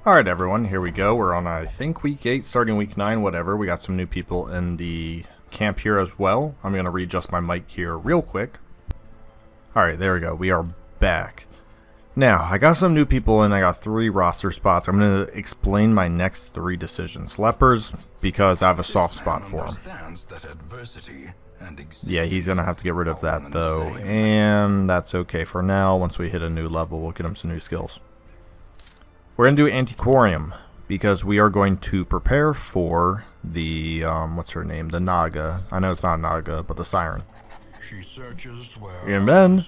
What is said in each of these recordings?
Alright everyone, here we go. We're on, I think, week 8, starting week 9, whatever. We got some new people in the camp here as well. I'm going to readjust my mic here real quick. Alright, there we go. We are back. Now, I got some new people in. I got 3 roster spots. I'm going to explain my next 3 decisions. Lepers, because I have a soft spot for him. Yeah, he's going to have to get rid of that though. And that's okay for now. Once we hit a new level, we'll get him some new skills. We're going to do Antiquarium because we are going to prepare for the, what's her name? The Naga. I know it's not Naga, but the Siren. And then,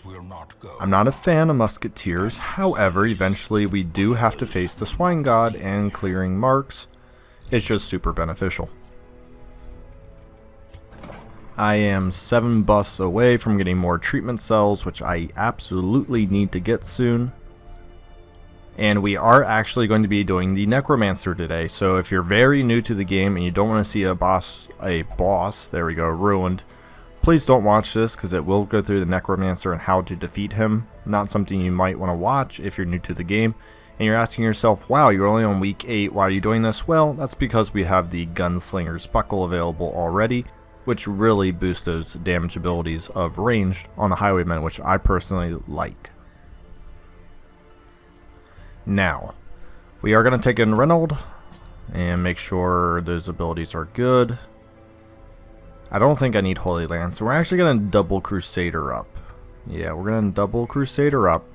I'm not a fan of Musketeers. However, eventually we do have to face the Swine God, and clearing marks is just super beneficial. I am 7 busts away from getting more treatment cells, which I absolutely need to get soon. And we are actually going to be doing the Necromancer today. So if you're very new to the game and you don't want to see a boss, there we go, ruined, please don't watch this because it will go through the Necromancer and how to defeat him. Not something you might want to watch if you're new to the game. And you're asking yourself, wow, you're only on week 8, why are you doing this? Well, that's because we have the Gunslinger's Buckle available already, which really boosts those damage abilities of ranged on the Highwaymen, which I personally like. Now, we are going to take in Reynold and make sure those abilities are good. I don't think I need Holy Land, so we're actually going to double Crusader up. Yeah, we're going to double Crusader up.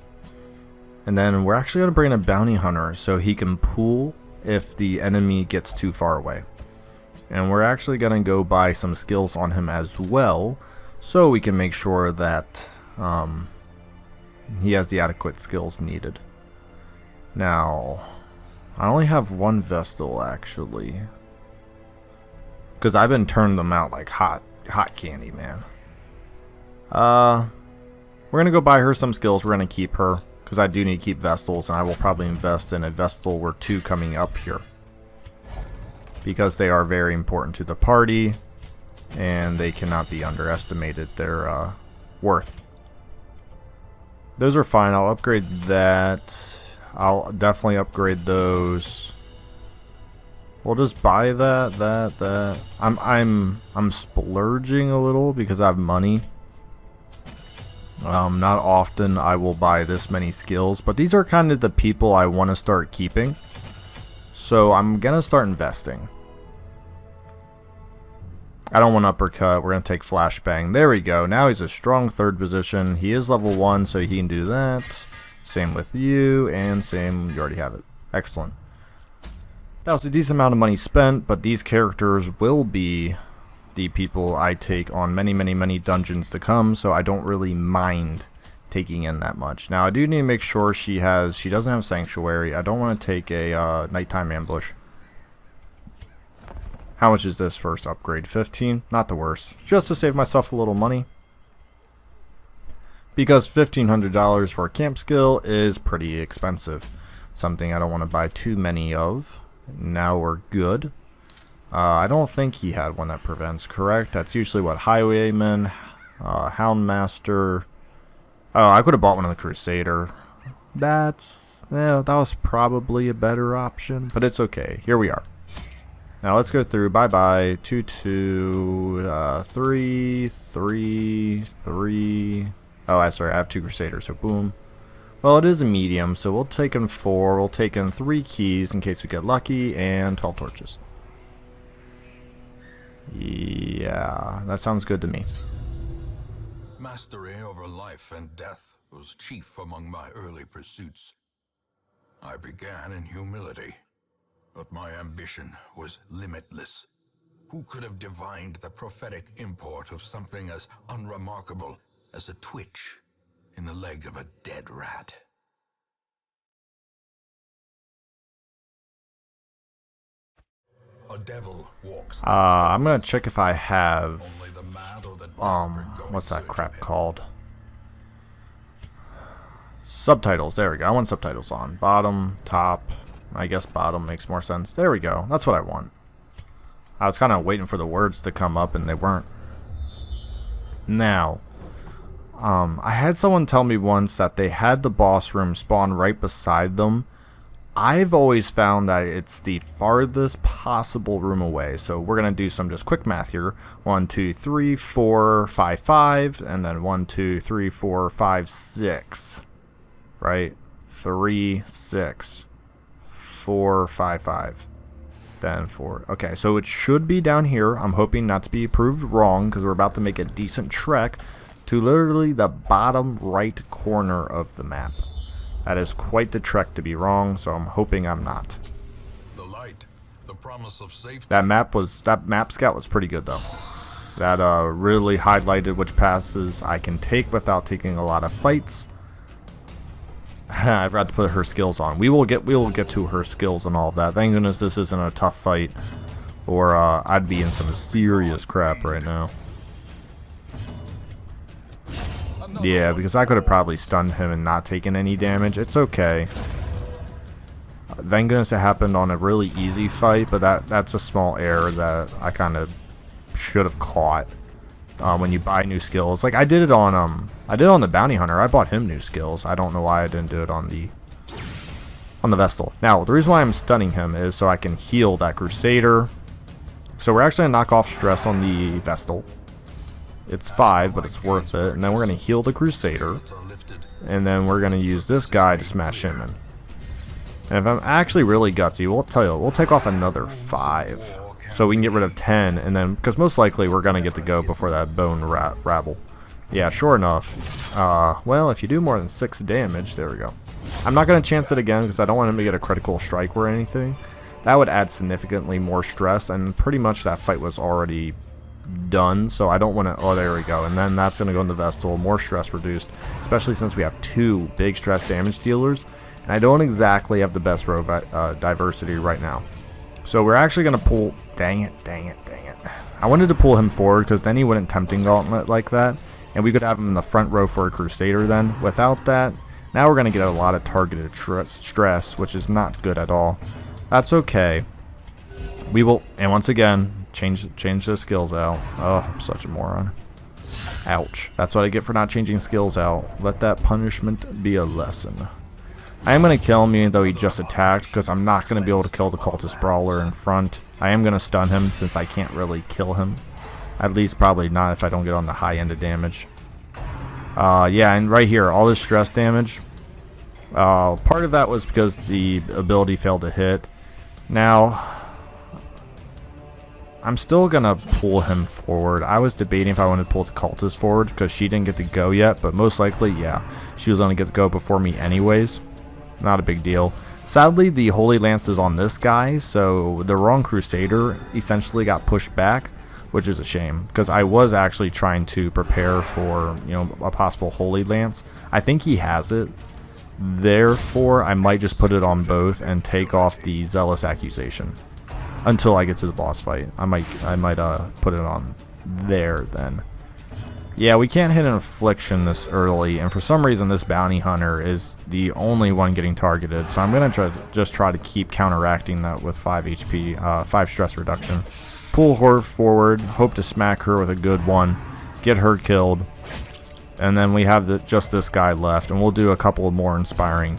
And then we're actually going to bring in a Bounty Hunter so he can pull if the enemy gets too far away. And we're actually going to go buy some skills on him as well, so we can make sure that he has the adequate skills needed. Now, I only have 1 Vestal actually, because I've been turning them out like hot candy, man. We're gonna go buy her some skills. We're gonna keep her because I do need to keep Vestals, and I will probably invest in a Vestal or 2 coming up here because they are very important to the party and they cannot be underestimated. Their worth. Those are fine. I'll upgrade that. I'll definitely upgrade those. We'll just buy that. I'm splurging a little because I have money. Not often I will buy this many skills, but these are kind of the people I want to start keeping. So I'm gonna start investing. I don't want uppercut. We're gonna take flashbang. There we go. Now he's a strong 3rd position. He is level 1, so he can do that. Same with you, and same, you already have it. Excellent. That was a decent amount of money spent, but these characters will be the people I take on many dungeons to come, so I don't really mind taking in that much. Now, I do need to make sure she doesn't have Sanctuary. I don't want to take a nighttime ambush. How much is this first upgrade? 15? Not the worst. Just to save myself a little money. Because $1,500 for a camp skill is pretty expensive. Something I don't want to buy too many of. Now we're good. I don't think he had one that prevents, correct? That's usually what Highwayman, Houndmaster. Oh, I could have bought one of the Crusader. That was probably a better option, but it's okay. Here we are. Now let's go through. Bye 2 2 3 3 3. Oh, I'm sorry, I have 2 Crusaders, so boom. Well, it is a medium, so we'll take in 4. We'll take in 3 keys in case we get lucky, and 12 torches. Yeah, that sounds good to me. Mastery over life and death was chief among my early pursuits. I began in humility, but my ambition was limitless. Who could have divined the prophetic import of something as unremarkable as a twitch in the leg of a dead rat? A devil walks. I'm gonna check if I have what's that crap called? Subtitles. There we go. I want subtitles on. Bottom, top. I guess bottom makes more sense. There we go. That's what I want. I was kind of waiting for the words to come up and they weren't. Now, I had someone tell me once that they had the boss room spawn right beside them, I've always found that it's the farthest possible room away. So we're gonna do some just quick math here. 1, 2, 3, 4, 5, 5, and then 1, 2, 3, 4, 5, 6. Right? 3, 6, 4, 5, 5. Then 4. Okay, so it should be down here. I'm hoping not to be proved wrong because we're about to make a decent trek to literally the bottom right corner of the map. That is quite the trek to be wrong, so I'm hoping I'm not. The light, the promise of safety. That map scout was pretty good though. That really highlighted which passes I can take without taking a lot of fights. I forgot to put her skills on. We will get to her skills and all of that. Thank goodness this isn't a tough fight, or I'd be in some serious crap right now. Yeah, because I could have probably stunned him and not taken any damage. It's okay. Thank goodness it happened on a really easy fight, but that's a small error that I kind of should have caught. When you buy new skills, like I did it on the bounty hunter. I bought him new skills. I don't know why I didn't do it on the Vestal. Now the reason why I'm stunning him is so I can heal that Crusader. So we're actually gonna knock off stress on the Vestal. It's 5, but it's worth it. And then we're gonna heal the Crusader, and then we're gonna use this guy to smash him in. And if I'm actually really gutsy, we'll take off another 5. So we can get rid of 10, and then, because most likely we're going to get to go before that bone rabble. Yeah, sure enough. Well, if you do more than 6 damage, there we go. I'm not going to chance it again because I don't want him to get a critical strike or anything. That would add significantly more stress, and pretty much that fight was already done, so I don't want to... Oh, there we go. And then that's going to go in the Vestal, more stress reduced, especially since we have 2 big stress damage dealers, and I don't exactly have the best row diversity right now. So we're actually going to pull... Dang it. I wanted to pull him forward because then he wouldn't tempting gauntlet like that. And we could have him in the front row for a Crusader then. Without that, now we're going to get a lot of targeted stress, which is not good at all. That's okay. We will... And once again, change the skills out. Oh, I'm such a moron. Ouch. That's what I get for not changing skills out. Let that punishment be a lesson. I am going to kill him even though he just attacked, because I'm not going to be able to kill the cultist brawler in front. I am going to stun him since I can't really kill him. At least probably not if I don't get on the high end of damage. Yeah, and right here, all this stress damage. Part of that was because the ability failed to hit. Now, I'm still going to pull him forward. I was debating if I wanted to pull the cultist forward because she didn't get to go yet, but most likely, yeah, she was going to get to go before me anyways. Not a big deal. Sadly, the Holy Lance is on this guy, so the wrong Crusader essentially got pushed back, which is a shame, because I was actually trying to prepare for, you know, a possible Holy Lance. I think he has it. Therefore, I might just put it on both and take off the Zealous Accusation until I get to the boss fight. I might put it on there then. Yeah, we can't hit an affliction this early, and for some reason this bounty hunter is the only one getting targeted, so I'm going to try to keep counteracting that with 5 HP, 5 stress reduction. Pull her forward, hope to smack her with a good one, get her killed, and then we have just this guy left, and we'll do a couple more inspiring.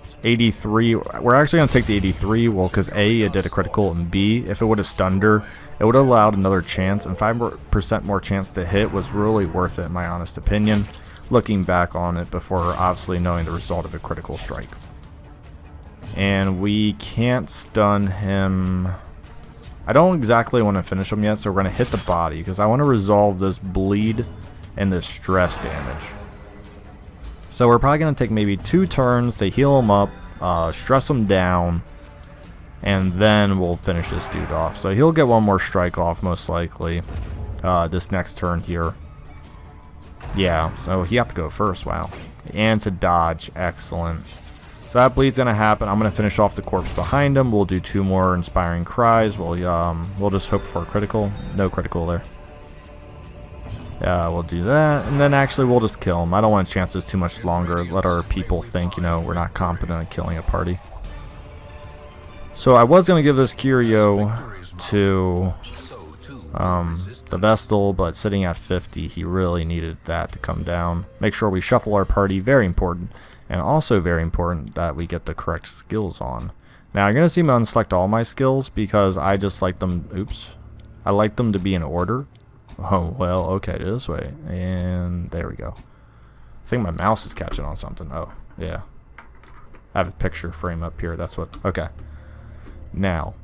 It's 83, we're actually going to take the 83, well, because A, it did a critical, and B, if it would have stunned her, it would have allowed another chance, and 5% more chance to hit was really worth it in my honest opinion, looking back on it before obviously knowing the result of a critical strike. And we can't stun him. I don't exactly want to finish him yet, so we're going to hit the body, because I want to resolve this bleed and this stress damage. So we're probably going to take maybe 2 turns to heal him up, stress him down, and then we'll finish this dude off. So he'll get one more strike off most likely this next turn here. Yeah, so he have to go first. Wow. And it's a dodge. Excellent. So that bleed's going to happen. I'm going to finish off the corpse behind him. We'll do 2 more inspiring cries. We'll just hope for a critical. No critical there. Yeah, we'll do that. And then actually we'll just kill him. I don't want to chance this too much longer. Let our people think, you know, we're not competent at killing a party. So I was going to give this curio to the Vestal, but sitting at 50, he really needed that to come down. Make sure we shuffle our party, very important. And also very important that we get the correct skills on. Now you're going to see me unselect all my skills because I just like them, oops, I like them to be in order. Oh, well, okay, this way. And there we go. I think my mouse is catching on something. Oh, yeah. I have a picture frame up here, that's what, okay. Now,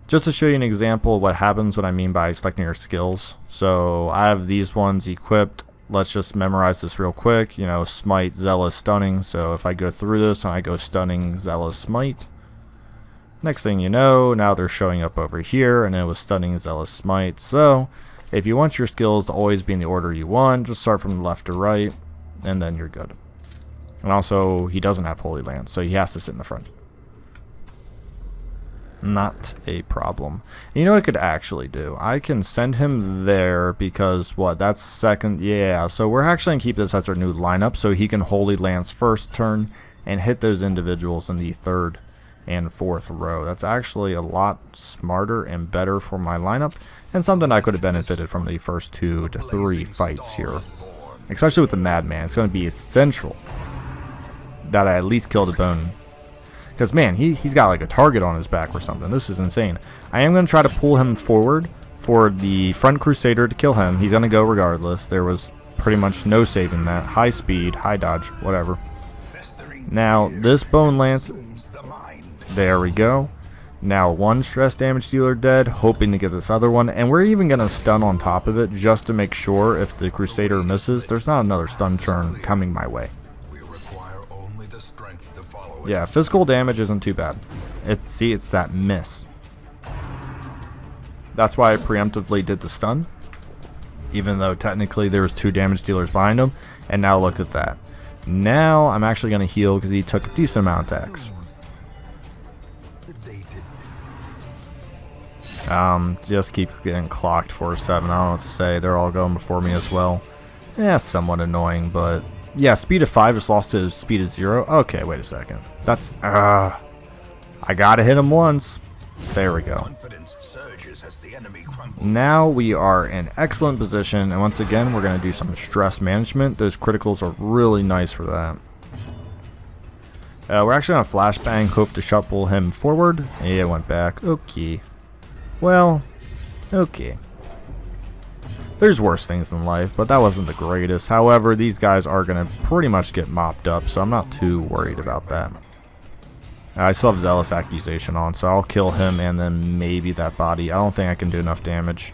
just to show you an example of what happens, what I mean by selecting your skills. So I have these ones equipped. Let's just memorize this real quick. You know, smite, zealous, stunning. So if I go through this and I go stunning, zealous, smite. Next thing you know, now they're showing up over here, and it was stunning, zealous, smite. So if you want your skills to always be in the order you want, just start from left to right, and then you're good. And also, he doesn't have Holy Lance, so he has to sit in the front. Not a problem. And you know what I could actually do? I can send him there because, what, that's second, yeah. So we're actually going to keep this as our new lineup so he can Holy Lance first turn and hit those individuals in the third and fourth row. That's actually a lot smarter and better for my lineup, and something I could have benefited from the first 2 to 3 fights here. Especially with the Madman, it's going to be essential that I at least kill the bone. Because, man, he's got like a target on his back or something. This is insane. I am going to try to pull him forward for the front Crusader to kill him. He's going to go regardless. There was pretty much no saving that. High speed, high dodge, whatever. Now, this Bone Lance, there we go. Now, 1 stress damage dealer dead, hoping to get this other one. And we're even going to stun on top of it just to make sure if the Crusader misses, there's not another stun turn coming my way. Yeah, physical damage isn't too bad. It's that miss. That's why I preemptively did the stun, even though technically there was 2 damage dealers behind him. And now look at that. Now I'm actually going to heal because he took a decent amount of attacks. Just keep getting clocked 4-7. I don't know what to say. They're all going before me as well. Yeah, somewhat annoying, but yeah, speed of 5 just lost to speed of 0. Okay, wait a second. That's I gotta hit him once. There we go. Now we are in excellent position, and once again we're gonna do some stress management. Those criticals are really nice for that. We're actually gonna flashbang, hope to shuffle him forward. Yeah, it went back. Okay. Well, okay. There's worse things in life, but that wasn't the greatest. However, these guys are going to pretty much get mopped up, so I'm not too worried about that. I still have Zealous Accusation on, so I'll kill him and then maybe that body. I don't think I can do enough damage.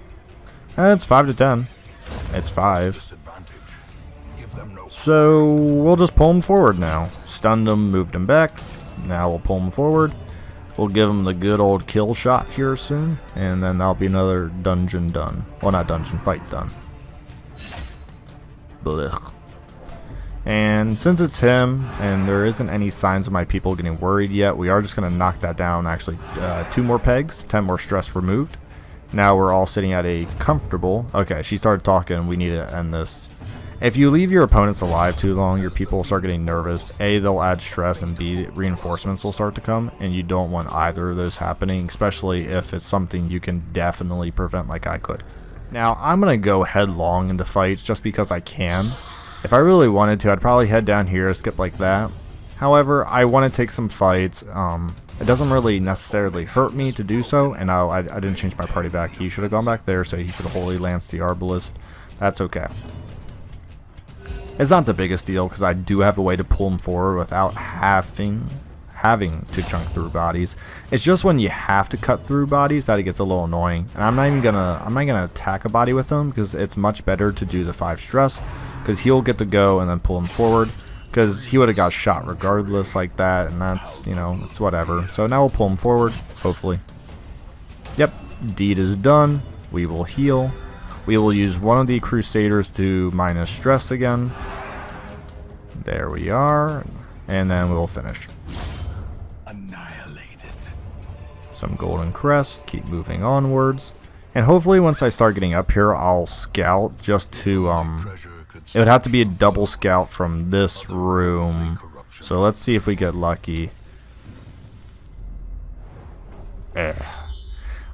It's 5 to 10. It's 5. So we'll just pull him forward now. Stunned him, moved him back. Now we'll pull him forward. We'll give him the good old kill shot here soon, and then that'll be another dungeon done. Well, not dungeon, fight done. Blech. And since it's him, and there isn't any signs of my people getting worried yet, we are just going to knock that down. Actually, 2 more pegs, 10 more stress removed. Now we're all sitting at a comfortable... Okay, she started talking. We need to end this. If you leave your opponents alive too long, your people will start getting nervous. A, they'll add stress, and B, reinforcements will start to come, and you don't want either of those happening, especially if it's something you can definitely prevent like I could. Now, I'm going to go headlong into fights just because I can. If I really wanted to, I'd probably head down here, skip like that. However, I want to take some fights. It doesn't really necessarily hurt me to do so, and I didn't change my party back. He should have gone back there, so he could have Holy Lance the Arbalist. That's okay. It's not the biggest deal because I do have a way to pull him forward without having to chunk through bodies. It's just when you have to cut through bodies that it gets a little annoying. And I'm not gonna attack a body with him because it's much better to do the 5 stress because he'll get to go and then pull him forward because he would have got shot regardless like that, and that's, you know, it's whatever. So now we'll pull him forward, hopefully. Yep, deed is done. We will heal. We will use one of the Crusaders to minus stress again. There we are. And then we will finish. Annihilated. Some golden crest. Keep moving onwards. And hopefully once I start getting up here, I'll scout just to... it would have to be a double scout from this room. So let's see if we get lucky.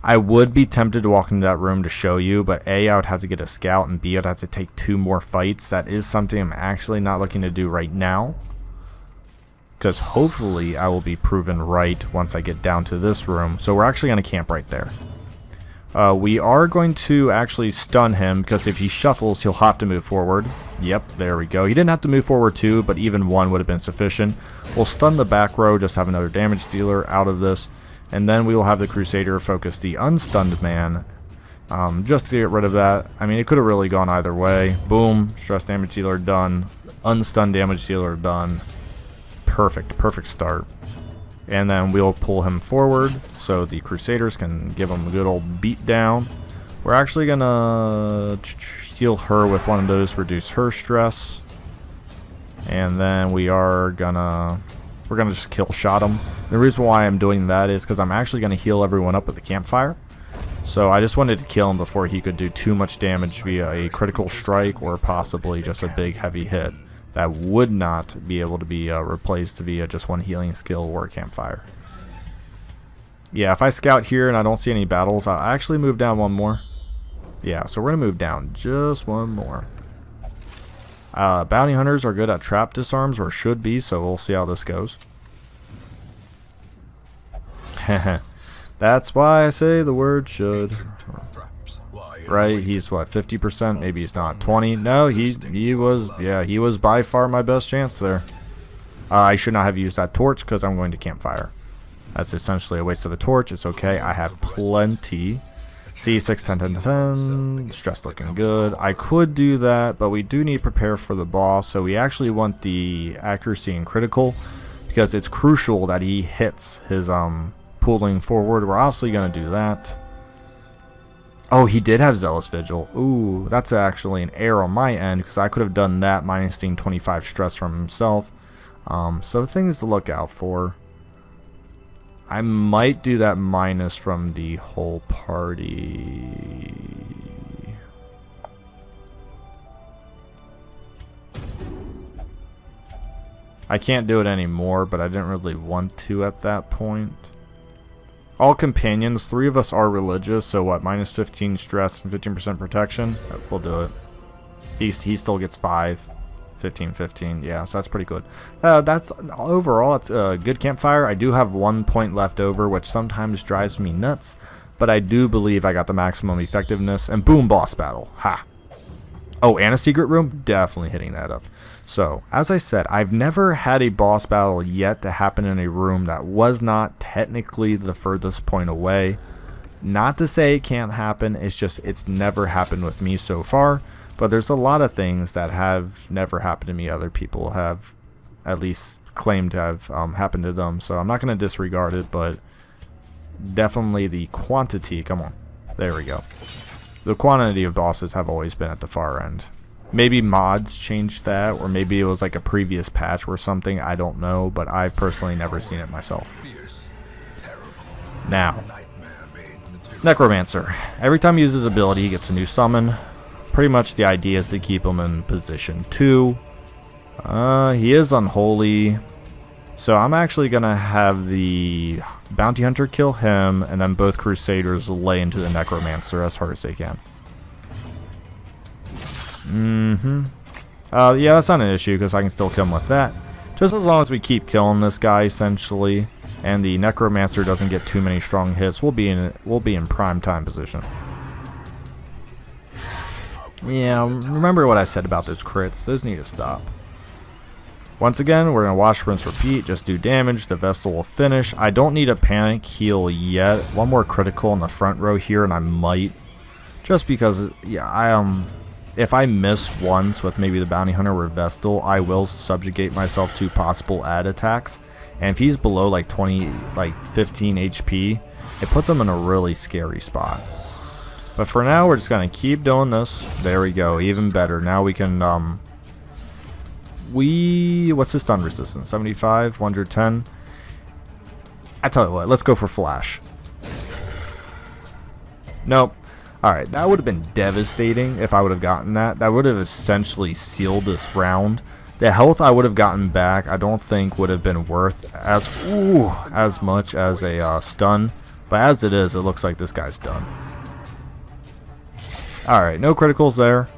I would be tempted to walk into that room to show you, but A, I would have to get a scout, and B, I'd have to take 2 more fights. That is something I'm actually not looking to do right now. because hopefully I will be proven right once I get down to this room. So we're actually going to camp right there. We are going to actually stun him, because if he shuffles, he'll have to move forward. Yep, there we go. He didn't have to move forward too, but even one would have been sufficient. We'll stun the back row, just have another damage dealer out of this, and then we will have the Crusader focus the unstunned man, just to get rid of that. I mean, it could have really gone either way. Boom, stress damage dealer done, unstunned damage dealer done. Perfect start. And then we'll pull him forward so the Crusaders can give him a good old beat down. We're actually gonna heal her with one of those, reduce her stress. And then we're gonna just kill shot him. The reason why I'm doing that is because I'm actually gonna heal everyone up with the campfire. So I just wanted to kill him before he could do too much damage via a critical strike or possibly just a big heavy hit that would not be able to be replaced via just one healing skill or a campfire. Yeah, if I scout here and I don't see any battles, I'll actually move down one more. Yeah, so we're going to move down just one more. Bounty hunters are good at trap disarms, or should be, so we'll see how this goes. That's why I say the word should. Right, he's what, 50%? Maybe he's not. 20? No, he was by far my best chance there. I should not have used that torch because I'm going to campfire. That's essentially a waste of a torch. It's okay, I have plenty. See, 6, 10, 10, 10. Stress looking good. I could do that, but we do need to prepare for the boss, so we actually want the accuracy and critical because it's crucial that he hits his pulling forward. We're obviously going to do that. Oh, he did have Zealous Vigil. Ooh, that's actually an error on my end because I could have done that minus 25 stress from himself. So things to look out for. I might do that minus from the whole party. I can't do it anymore, but I didn't really want to at that point. All companions, 3 of us are religious, so what, minus 15 stress and 15% protection? We'll do it. He still gets 5. 15, 15, yeah, so that's pretty good. That's overall, it's a good campfire. I do have 1 point left over, which sometimes drives me nuts, but I do believe I got the maximum effectiveness. And boom, boss battle. Ha! Oh, and a secret room? Definitely hitting that up. So, as I said, I've never had a boss battle yet to happen in a room that was not technically the furthest point away. Not to say it can't happen, it's just it's never happened with me so far. But there's a lot of things that have never happened to me. Other people have at least claimed to have happened to them. So I'm not going to disregard it, but definitely the quantity. Come on. There we go. The quantity of bosses have always been at the far end. Maybe mods changed that, or maybe it was like a previous patch or something. I don't know, but I've personally never seen it myself. Now, Necromancer. Every time he uses his ability, he gets a new summon. Pretty much the idea is to keep him in position 2. He is unholy, so I'm actually gonna have the bounty hunter kill him, and then both crusaders lay into the necromancer as hard as they can. Yeah, that's not an issue because I can still kill him with that. Just as long as we keep killing this guy essentially, and the necromancer doesn't get too many strong hits, we'll be in prime time position. Yeah, remember what I said about those crits. Those need to stop. Once again, we're going to watch, rinse, repeat. Just do damage. The Vestal will finish. I don't need a panic heal yet. One more critical in the front row here, and I might. Just because, yeah, if I miss once with maybe the Bounty Hunter or Vestal, I will subjugate myself to possible add attacks. And if he's below like 15 HP, it puts him in a really scary spot. But for now, we're just going to keep doing this. There we go. Even better. Now we can, what's his stun resistance? 75, 110. I tell you what, let's go for flash. Nope. Alright, that would have been devastating if I would have gotten that. That would have essentially sealed this round. The health I would have gotten back, I don't think would have been worth as much as a stun. But as it is, it looks like this guy's done. Alright, no criticals there.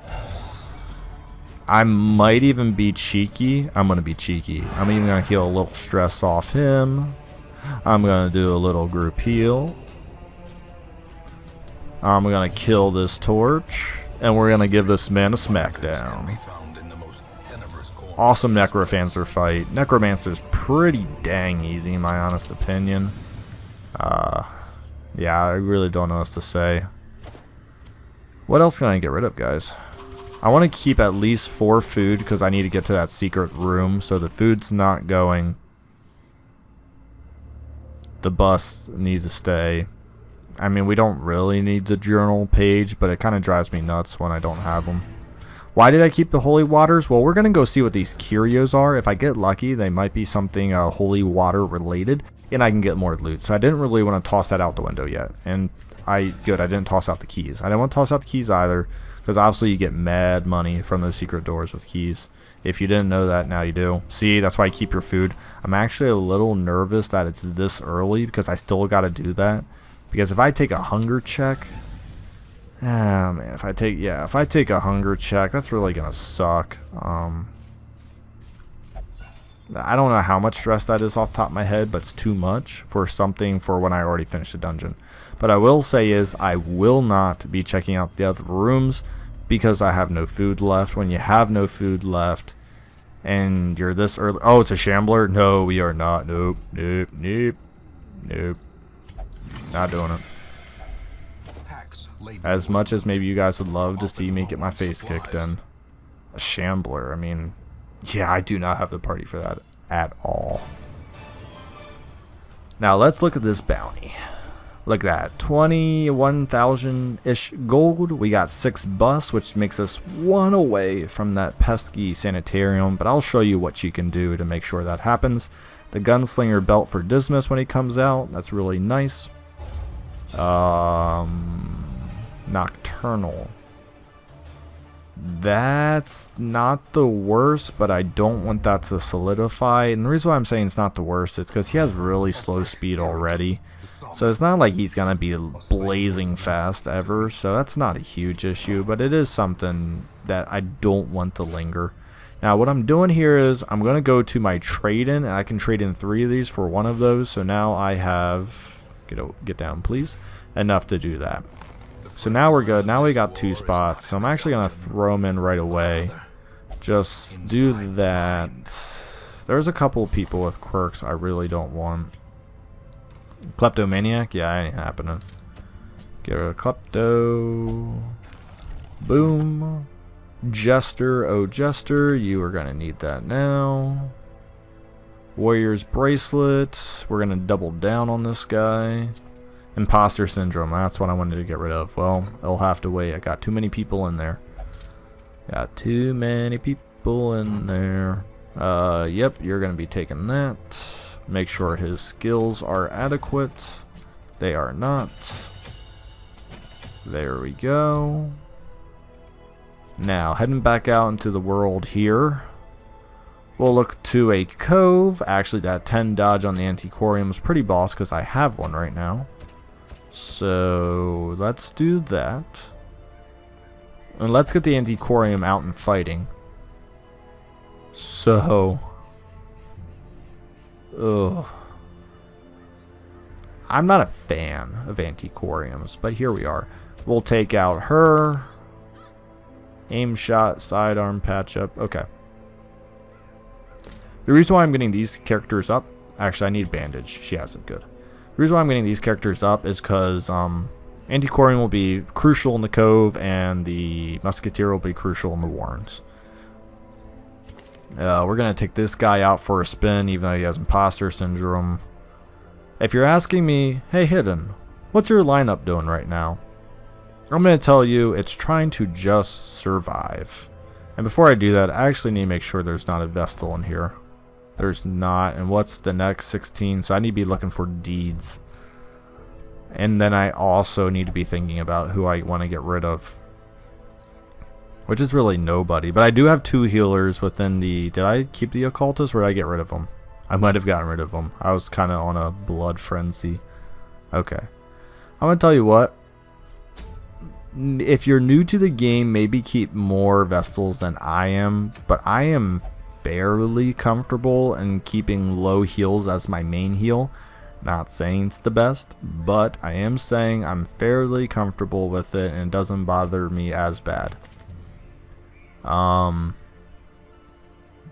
I might even be cheeky. I'm going to be cheeky. I'm even going to heal a little stress off him. I'm going to do a little group heal. I'm going to kill this torch. And we're going to give this man a smackdown. Awesome Necromancer fight. Necromancer's pretty dang easy in my honest opinion. Yeah, I really don't know what else to say. What else can I get rid of, guys? I want to keep at least 4 food because I need to get to that secret room, so the food's not going. The bus needs to stay. I mean, we don't really need the journal page, but it kind of drives me nuts when I don't have them. Why did I keep the holy waters? Well, we're going to go see what these curios are. If I get lucky, they might be something holy water related, and I can get more loot. So I didn't really want to toss that out the window yet. And I didn't toss out the keys. I didn't want to toss out the keys either, because obviously you get mad money from those secret doors with keys. If you didn't know that, now you do. See, that's why I keep your food. I'm actually a little nervous that it's this early, because I still got to do that. Because if I take a hunger check... Ah, man, if I take a hunger check, that's really gonna suck. I don't know how much stress that is off the top of my head, but it's too much for something for when I already finished the dungeon. But I will say is, I will not be checking out the other rooms because I have no food left. When you have no food left and you're this early... Oh, it's a shambler? No, we are not. Nope, nope, nope, nope. Not doing it. As much as maybe you guys would love to see me get my face kicked in. A shambler, I mean... Yeah, I do not have the party for that at all. Now, let's look at this bounty. Look at that. 21,000-ish gold. We got 6 busts, which makes us 1 away from that pesky sanitarium. But I'll show you what you can do to make sure that happens. The gunslinger belt for Dismas when he comes out. That's really nice. Nocturnal. That's not the worst, but I don't want that to solidify. And the reason why I'm saying it's not the worst is because he has really slow speed already. So it's not like he's going to be blazing fast ever. So that's not a huge issue, but it is something that I don't want to linger. Now what I'm doing here is I'm going to go to my trade-in, and I can trade in 3 of these for 1 of those. So now I have, get down please, enough to do that. So now we're good. Now we got 2 spots. So I'm actually going to throw them in right away. Just do that. There's a couple of people with quirks I really don't want. Kleptomaniac? Yeah, ain't happening. Get rid of Klepto. Boom. Jester. Oh, Jester. You are going to need that now. Warrior's Bracelet. We're going to double down on this guy. Imposter Syndrome, that's what I wanted to get rid of. Well, it'll have to wait. I got too many people in there. Got too many people in there. Yep, you're going to be taking that. Make sure his skills are adequate. They are not. There we go. Now, heading back out into the world here. We'll look to a cove. Actually, that 10 dodge on the Antiquarium is pretty boss because I have one right now. So let's do that. And let's get the Antiquarium out and fighting. So I'm not a fan of Antiquariums, but here we are. We'll take out her. Aim shot, sidearm, patch up. Okay. The reason why I'm getting these characters up, actually I need bandage. She has it good. The reason why I'm getting these characters up is because Antiquarium will be crucial in the Cove and the Musketeer will be crucial in the Warrens. We're going to take this guy out for a spin even though he has Imposter Syndrome. If you're asking me, hey Hidden, what's your lineup doing right now? I'm going to tell you it's trying to just survive. And before I do that, I actually need to make sure there's not a Vestal in here. There's not. And what's the next? 16. So I need to be looking for deeds. And then I also need to be thinking about who I want to get rid of. Which is really nobody. But I do have 2 healers within the... Did I keep the occultist or did I get rid of them? I might have gotten rid of them. I was kind of on a blood frenzy. Okay. I'm going to tell you what. if you're new to the game, maybe keep more Vestals than I am, but I am fairly comfortable in keeping low heals as my main heal. Not saying it's the best, but I am saying I'm fairly comfortable with it and it doesn't bother me as bad.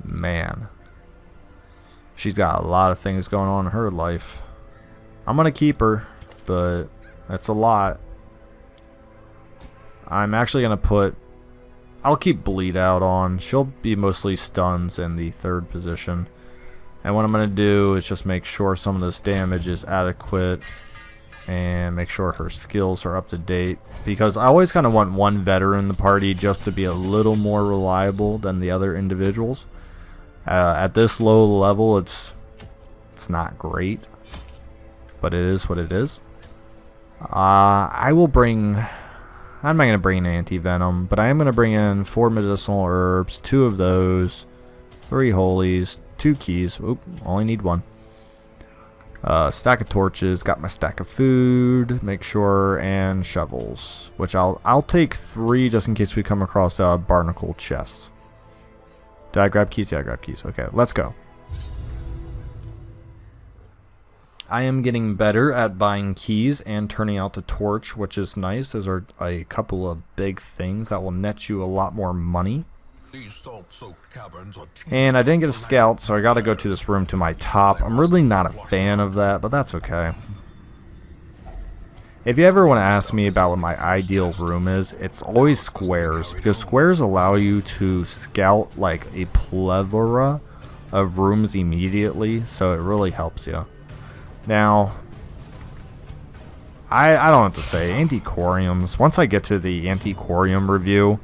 Man, she's got a lot of things going on in her life. I'm gonna keep her, but that's a lot. I'm actually gonna put, I'll keep Bleed Out on. She'll be mostly stuns in the 3rd position. And what I'm going to do is just make sure some of this damage is adequate and make sure her skills are up to date. Because I always kind of want one veteran in the party just to be a little more reliable than the other individuals. At this low level, it's not great, but it is what it is. I will bring... I'm not going to bring an anti-venom, but I am going to bring in 4 medicinal herbs, 2 of those, 3 holies, 2 keys. Oop, only need 1. Stack of torches, got my stack of food, make sure, and shovels, which I'll take 3 just in case we come across a barnacle chest. Did I grab keys? Yeah, I grabbed keys. Okay, let's go. I am getting better at buying keys and turning out the torch, which is nice. Those are a couple of big things that will net you a lot more money. And I didn't get a scout, so I gotta go to this room to my top. I'm really not a fan of that, but that's okay. If you ever want to ask me about what my ideal room is, it's always squares, because squares allow you to scout like a plethora of rooms immediately, so it really helps you. Now, I don't have to say, antiquariums, once I get to the antiquarium review,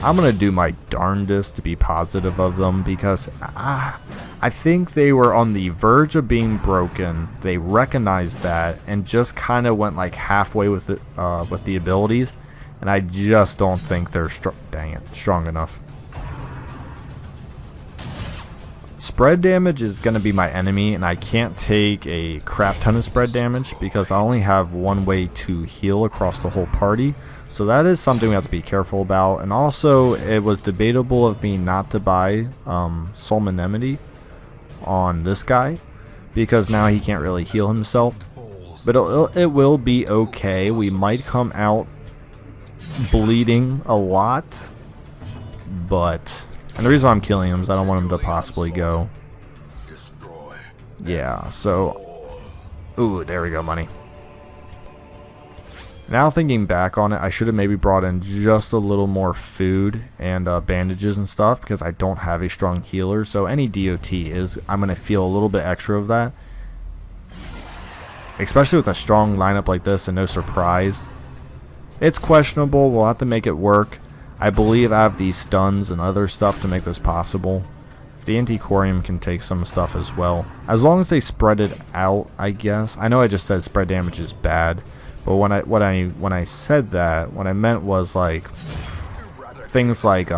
I'm going to do my darndest to be positive of them, because I think they were on the verge of being broken. They recognized that and just kind of went like halfway with it, with the abilities, and I just don't think they're strong enough. Spread damage is going to be my enemy, and I can't take a crap ton of spread damage because I only have one way to heal across the whole party. So that is something we have to be careful about. And also, it was debatable of me not to buy Soulmanemity on this guy, because now he can't really heal himself. But it will be okay. We might come out bleeding a lot, but... And the reason why I'm killing him is I don't want him to possibly go. Yeah, so... Ooh, there we go, money. Now thinking back on it, I should have maybe brought in just a little more food and bandages and stuff, because I don't have a strong healer. So any DOT is, I'm going to feel a little bit extra of that. Especially with a strong lineup like this and no surprise. It's questionable. We'll have to make it work. I believe I have these stuns and other stuff to make this possible. If the Antiquarium can take some stuff as well. As long as they spread it out, I guess. I know I just said spread damage is bad, but when I said that, what I meant was like things like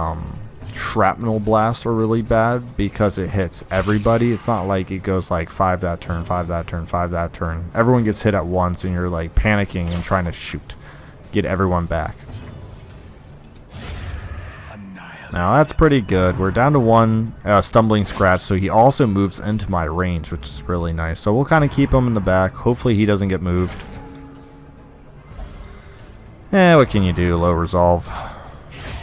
shrapnel blast are really bad because it hits everybody. It's not like it goes like 5 that turn, 5 that turn, 5 that turn. Everyone gets hit at once and you're like panicking and trying to get everyone back. Now that's pretty good. We're down to 1 stumbling scratch, so he also moves into my range, which is really nice. So we'll kind of keep him in the back. Hopefully he doesn't get moved. What can you do? Low resolve.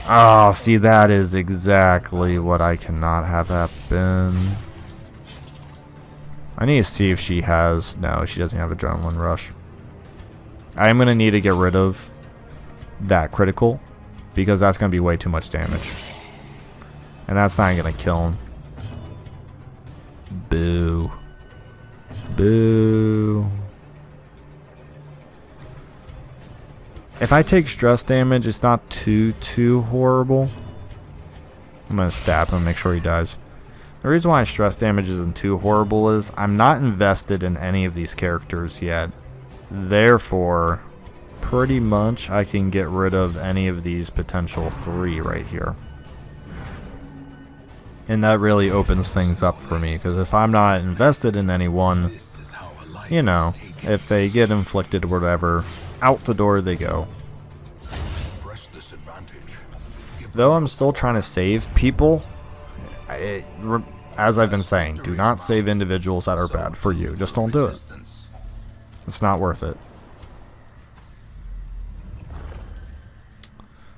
Oh, see, that is exactly what I cannot have happen. I need to see if she has... No, she doesn't have Adrenaline Rush. I am going to need to get rid of that critical, because that's going to be way too much damage. And that's not going to kill him. Boo. Boo. If I take stress damage, it's not too horrible. I'm going to stab him, make sure he dies. The reason why stress damage isn't too horrible is I'm not invested in any of these characters yet. Therefore, pretty much I can get rid of any of these potential 3 right here. And that really opens things up for me, because if I'm not invested in anyone, you know, if they get inflicted or whatever, out the door they go. though I'm still trying to save people, as I've been saying, do not save individuals that are bad for you. Just don't do it. It's not worth it.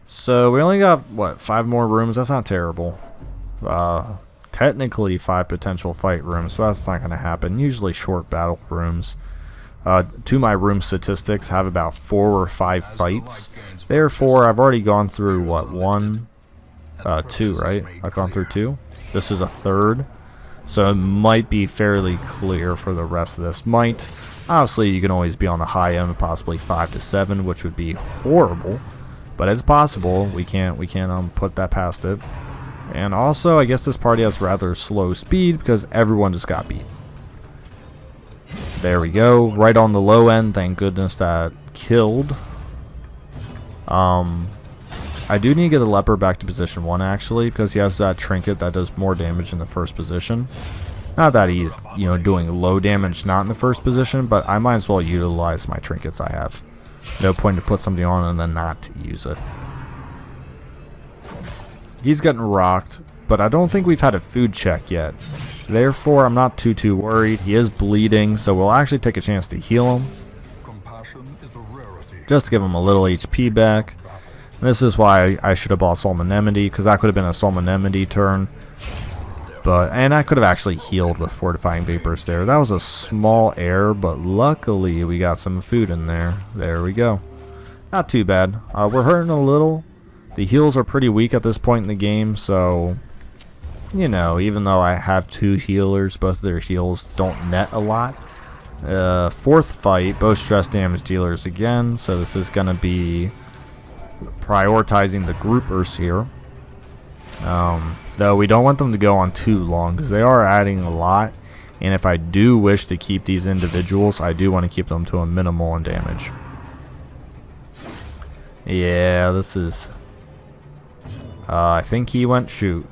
So we only got, what, 5 more rooms? That's not terrible. Technically 5 potential fight rooms, so that's not going to happen. Usually short battle rooms. To my room statistics, have about 4 or 5 fights. Therefore, I've already gone through, what, 2, right? I've gone through 2. This is a 3rd. So it might be fairly clear for the rest of this. Might. Obviously, you can always be on the high end, possibly 5 to 7, which would be horrible. But it's possible. We can't put that past it. And also, I guess this party has rather slow speed because everyone just got beat. There we go. Right on the low end. Thank goodness that killed. I do need to get the leper back to position 1 actually, because he has that trinket that does more damage in the first position. Not that he's, you know, doing low damage not in the first position, but I might as well utilize my trinkets I have. No point to put something on and then not use it. He's getting rocked, but I don't think we've had a food check yet. Therefore, I'm not too worried. He is bleeding, so we'll actually take a chance to heal him. Just to give him a little HP back. This is why I should have bought Solemnity, because that could have been a Solemnity turn. And I could have actually healed with Fortifying Vapors there. That was a small error, but luckily we got some food in there. There we go. Not too bad. We're hurting a little. The heals are pretty weak at this point in the game, so, you know, even though I have 2 healers, both of their heals don't net a lot. 4th fight, both stress damage dealers again, so this is going to be prioritizing the groupers here. Though we don't want them to go on too long because they are adding a lot, and if I do wish to keep these individuals, I do want to keep them to a minimal in damage. Yeah, this is... I think he went shoot.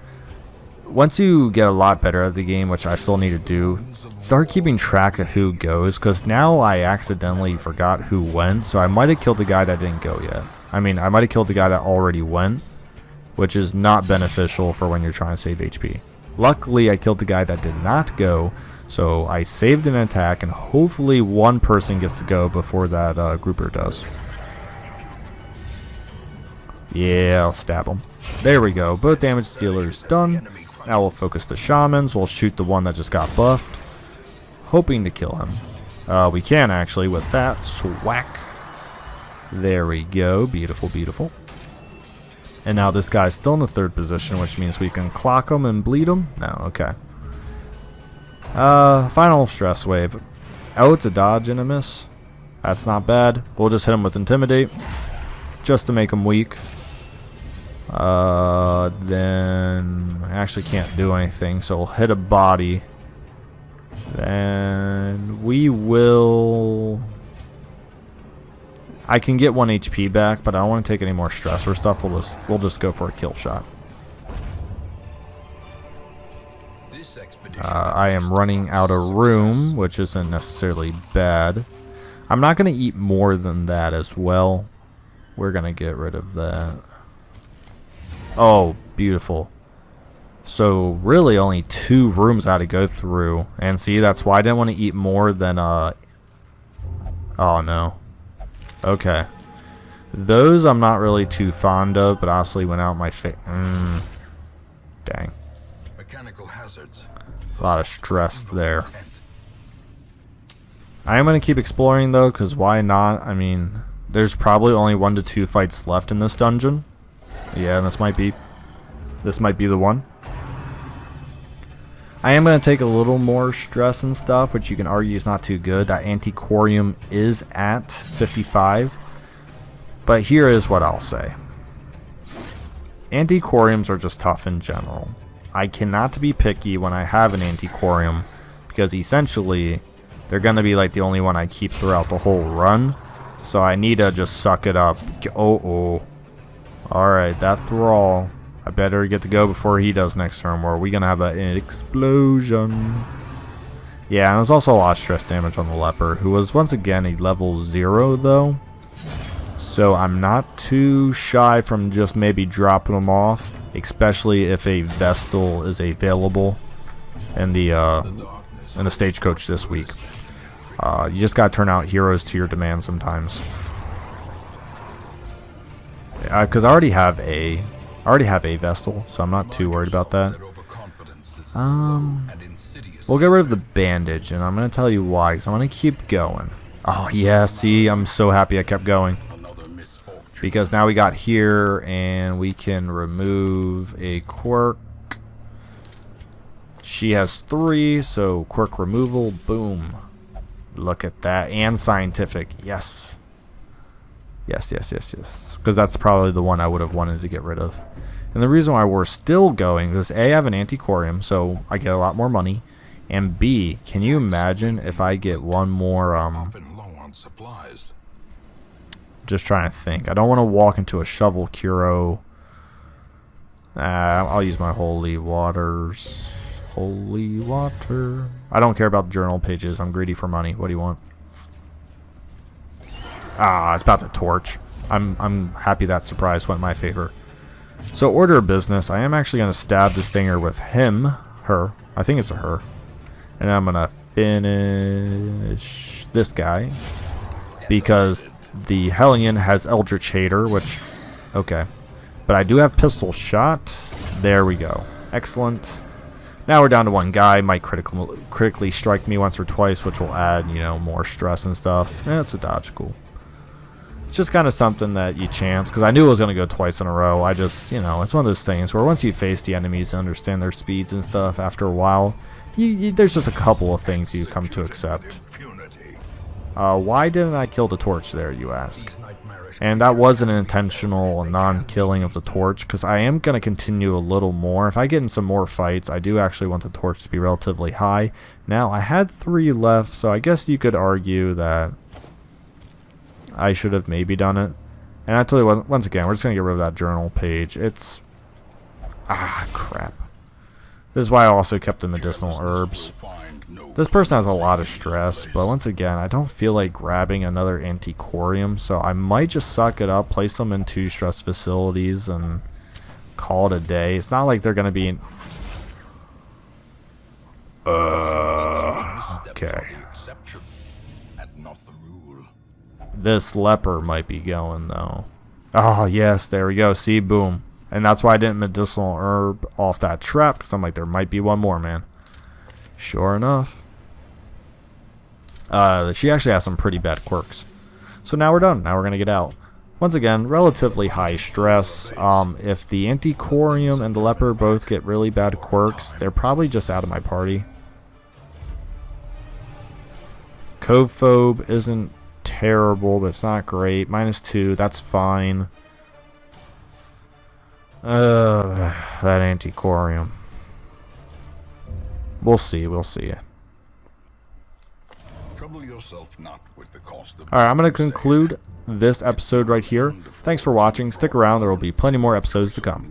Once you get a lot better at the game, which I still need to do, start keeping track of who goes, because now I accidentally forgot who went, so I might have killed the guy that didn't go yet. I mean, I might have killed the guy that already went, which is not beneficial for when you're trying to save HP. Luckily, I killed the guy that did not go, so I saved an attack, and hopefully one person gets to go before that grouper does. Yeah, I'll stab him. There we go. Both damage dealers done. Now we'll focus the shamans. We'll shoot the one that just got buffed, hoping to kill him. We can actually with that. Swack. There we go. Beautiful, beautiful. And now this guy's still in the 3rd position, which means we can clock him and bleed him. No, okay. Final stress wave. Oh, it's a dodge and a miss. That's not bad. We'll just hit him with Intimidate, just to make him weak. Then I actually can't do anything, so we'll hit a body. Then we will... I can get 1 HP back, but I don't want to take any more stress or stuff. We'll just go for a kill shot. I am running out of room, which isn't necessarily bad. I'm not going to eat more than that as well. We're going to get rid of that. Oh, beautiful. So really only 2 rooms I had to go through. And see, that's why I didn't want to eat more than... Oh no. Okay. Those I'm not really too fond of, but honestly went out my face. Dang. Mechanical hazards. A lot of stress there. I am going to keep exploring though, because why not? I mean, there's probably only 1 to 2 fights left in this dungeon. Yeah, this might be the one. I am going to take a little more stress and stuff, which you can argue is not too good. That Antiquarium is at 55. But here is what I'll say. Antiquariums are just tough in general. I cannot be picky when I have an Antiquarium, because essentially they're going to be like the only one I keep throughout the whole run. So I need to just suck it up. Alright, that Thrall. I better get to go before he does next turn, or are we going to have an explosion? Yeah, and there's also a lot of stress damage on the leper, who was once again a level 0 though. So I'm not too shy from just maybe dropping them off, especially if a Vestal is available in the stagecoach this week. You just gotta turn out heroes to your demand sometimes. Because I already have a Vestal, so I'm not too worried about that. We'll get rid of the bandage, and I'm gonna tell you why. Because I'm gonna keep going. Oh yeah, see, I'm so happy I kept going. Because now we got here, and we can remove a quirk. She has 3, so quirk removal, boom. Look at that, and scientific, yes. Yes. Because that's probably the one I would have wanted to get rid of. And the reason why we're still going is A, I have an antiquarium, so I get a lot more money. And B, can you imagine if I get one more, just trying to think. I don't want to walk into a shovel Kuro. I'll use my holy waters. Holy water. I don't care about the journal pages. I'm greedy for money. What do you want? It's about to torch. I'm happy that surprise went in my favor. So order of business. I am actually going to stab this stinger with her. I think it's a her. And I'm going to finish this guy. Because the Hellion has Eldritch Hater, which... Okay. But I do have pistol shot. There we go. Excellent. Now we're down to one guy. Might critically strike me once or twice, which will add, you know, more stress and stuff. It's a dodge. Cool. It's just kind of something that you chance, because I knew it was going to go twice in a row. I just, you know, it's one of those things where once you face the enemies and understand their speeds and stuff, after a while, there's just a couple of things you come to accept. Why didn't I kill the torch there, you ask? And that was an intentional non-killing of the torch, because I am going to continue a little more. If I get in some more fights, I do actually want the torch to be relatively high. Now, I had 3 left, so I guess you could argue that I should have maybe done it. And I tell you what, once again, we're just going to get rid of that journal page. It's... crap. This is why I also kept the medicinal herbs. This person has a lot of stress, but once again, I don't feel like grabbing another antiquarium, so I might just suck it up, place them in 2 stress facilities, and call it a day. It's not like they're going to be in... Okay. This leper might be going, though. Oh, yes, there we go. See, boom. And that's why I didn't medicinal herb off that trap, because I'm like, there might be one more, man. Sure enough. She actually has some pretty bad quirks. So now we're done. Now we're going to get out. Once again, relatively high stress. If the antiquarium and the leper both get really bad quirks, they're probably just out of my party. Covephobe isn't terrible, but it's not great. -2, that's fine. That antiquarium. We'll see. Alright, I'm going to conclude this episode right here. Thanks for watching. Stick around. There will be plenty more episodes to come.